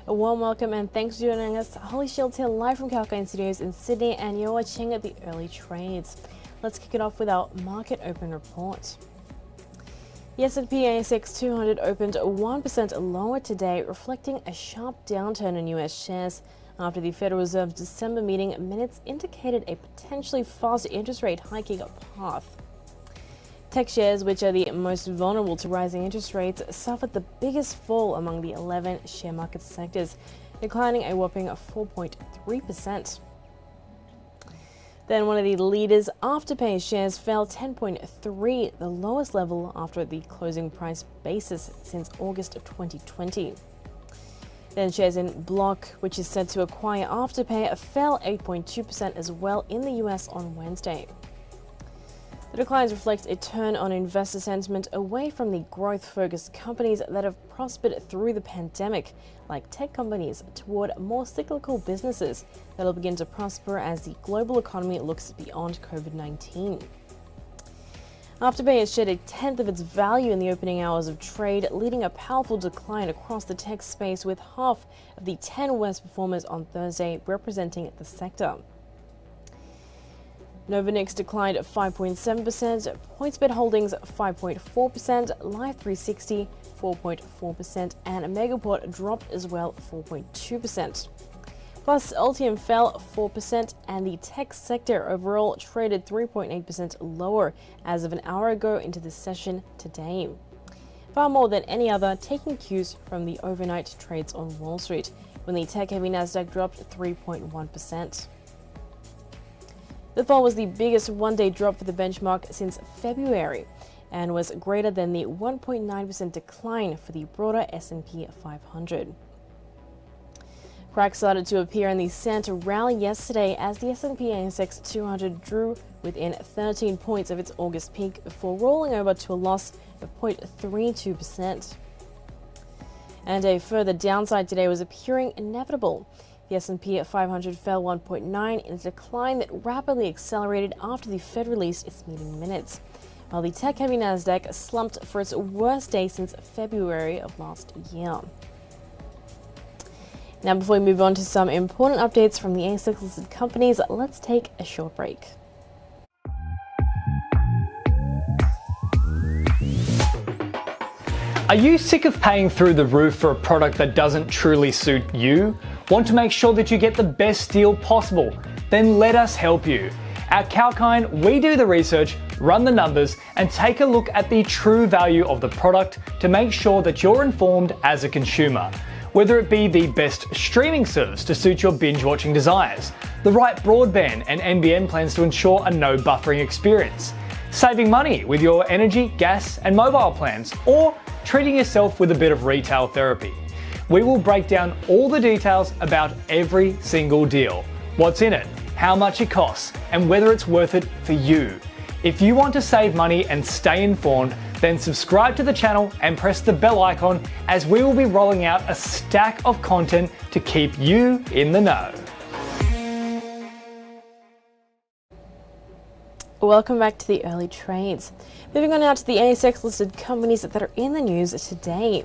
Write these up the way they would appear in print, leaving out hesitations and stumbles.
A warm welcome and thanks for joining us. Holly Shields here live from Kalkine Studios in Sydney, and you're watching the early trades. Let's kick it off with our market open report. The S&P ASX 200 opened 1% lower today, reflecting a sharp downturn in US shares after the Federal Reserve's December meeting minutes indicated a potentially faster interest rate hiking path. Tech shares, which are the most vulnerable to rising interest rates, suffered the biggest fall among the 11 share market sectors, declining a whopping 4.3%. Then one of the leaders, Afterpay shares, fell 10.3%, the lowest level after the closing price basis since August of 2020. Then shares in Block, which is set to acquire Afterpay, fell 8.2% as well in the US on Wednesday. The declines reflect a turn on investor sentiment away from the growth-focused companies that have prospered through the pandemic, like tech companies, toward more cyclical businesses that will begin to prosper as the global economy looks beyond COVID-19. Afterpay has shed a tenth of its value in the opening hours of trade, leading a powerful decline across the tech space, with half of the 10 worst performers on Thursday representing the sector. Novonix declined 5.7%, PointsBet Holdings 5.4%, Life360 4.4%, and Megaport dropped as well 4.2%. Plus, Altium fell 4%, and the tech sector overall traded 3.8% lower as of an hour ago into the session today. Far more than any other, taking cues from the overnight trades on Wall Street, when the tech-heavy Nasdaq dropped 3.1%. The fall was the biggest one-day drop for the benchmark since February and was greater than the 1.9% decline for the broader S&P 500. Cracks started to appear in the Santa rally yesterday as the S&P ASX 200 drew within 13 points of its August peak before rolling over to a loss of 0.32%. And a further downside today was appearing inevitable. The S&P 500 fell 1.9% in a decline that rapidly accelerated after the Fed released its meeting minutes, while the tech-heavy Nasdaq slumped for its worst day since February of last year. Now, before we move on to some important updates from the ASX-listed companies, let's take a short break. Are you sick of paying through the roof for a product that doesn't truly suit you? Want to make sure that you get the best deal possible? Then let us help you. At Kalkine, we do the research, run the numbers, and take a look at the true value of the product to make sure that you're informed as a consumer. Whether it be the best streaming service to suit your binge-watching desires, the right broadband and NBN plans to ensure a no buffering experience, saving money with your energy, gas, and mobile plans, or treating yourself with a bit of retail therapy. We will break down all the details about every single deal, what's in it, how much it costs, and whether it's worth it for you. If you want to save money and stay informed, then subscribe to the channel and press the bell icon, as we will be rolling out a stack of content to keep you in the know. Welcome back to the early trades. Moving on now to the ASX-listed companies that are in the news today.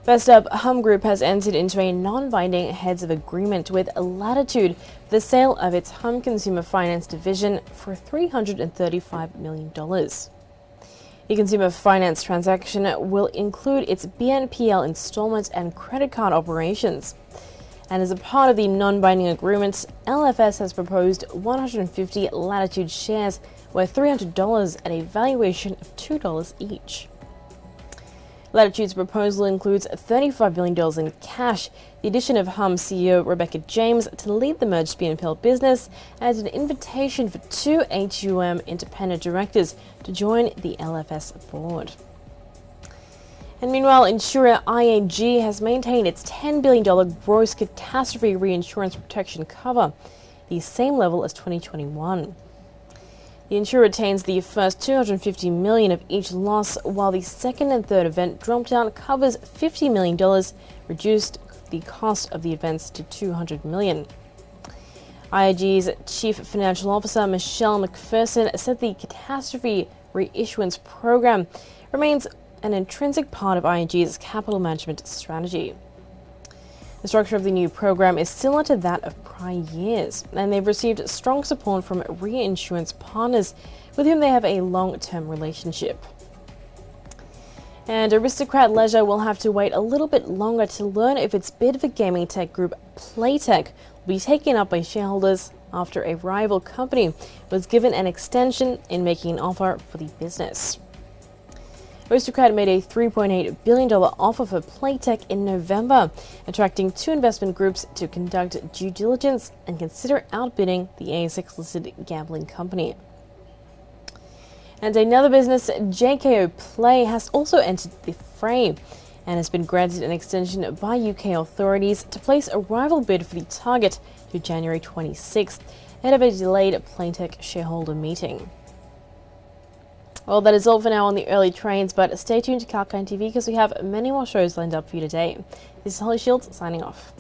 First up, Humm Group has entered into a non-binding heads of agreement with Latitude for the sale of its Humm Consumer Finance division for $335 million. The consumer finance transaction will include its BNPL installment and credit card operations. And as a part of the non-binding agreement, LFS has proposed 150 Latitude shares worth $300 at a valuation of $2 each. Latitude's proposal includes $35 billion in cash, the addition of Humm CEO Rebecca James to lead the merged BNPL business, and an invitation for 2 HUM independent directors to join the LFS board. And meanwhile, insurer IAG has maintained its $10 billion gross catastrophe reinsurance protection cover, the same level as 2021. The insurer retains the first $250 million of each loss, while the second and third event drop-down covers $50 million, reduced the cost of the events to $200 million. IAG's Chief Financial Officer Michelle McPherson said the catastrophe reissuance program remains an intrinsic part of IAG's capital management strategy. The structure of the new program is similar to that of prior years, and they've received strong support from reinsurance partners with whom they have a long-term relationship. And Aristocrat Leisure will have to wait a little bit longer to learn if its bid for gaming tech group Playtech will be taken up by shareholders after a rival company was given an extension in making an offer for the business. Aristocrat made a $3.8 billion offer for Playtech in November, attracting two investment groups to conduct due diligence and consider outbidding the ASX-listed gambling company. And another business, JKO Play, has also entered the fray and has been granted an extension by UK authorities to place a rival bid for the target to January 26th, ahead of a delayed Playtech shareholder meeting. Well, that is all for now on the early trades, but stay tuned to Kalkine TV because we have many more shows lined up for you today. This is Holly Shields signing off.